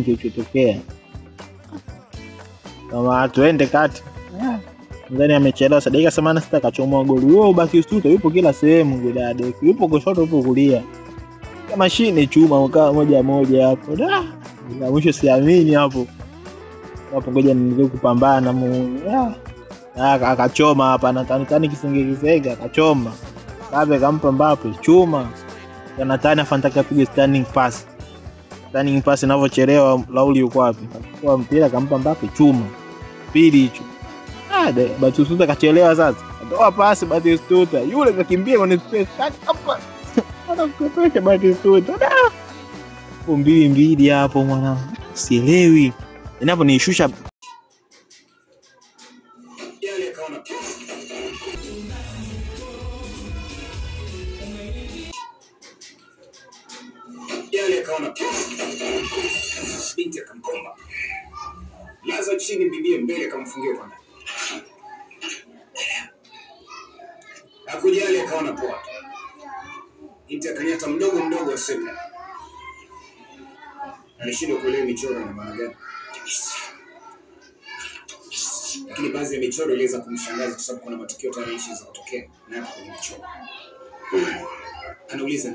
kilichotokea. Kama tuende kati. Ndani amechelewa dakika 86 akachomoa goli. Wewe Batistuta yupo kila sehemu Godade. Yupo kushoto yupo kulia. Kama mashine chuma ukaa moja hapo. Na mwisho siamini hapo. Hapo ngoja niendelee kupambana akachoma hapa Natani kisenge akachoma. Kabe kampa Mbappe chuma. Natani afantaka apige standing pass inavyochelewa Lauli yuko wapi? Kwa mpira kampa Mbappe chuma. Pili hicho. Batistuta kachelewa sasa. Toa pasi Batistuta. Yule kakimbia kwenye space hapa. Anakupeleka Batistuta. Mbili hapo mwana. Sielewi. Hapo ni shusha. Yale kaona. Binti akamkomba. Laza chini bibie mbele akamfungia kwa ndani. Hakujali akaona poa. Binti akanyata mdogo wa sepa. Alishindwa kuelewa michoro na maana gani. Lakini baadhi ya michoro iliweza kumshangaza kwa sababu kuna matukio tayari yalishaanza kutokea na hapo kwenye michoro. Anauliza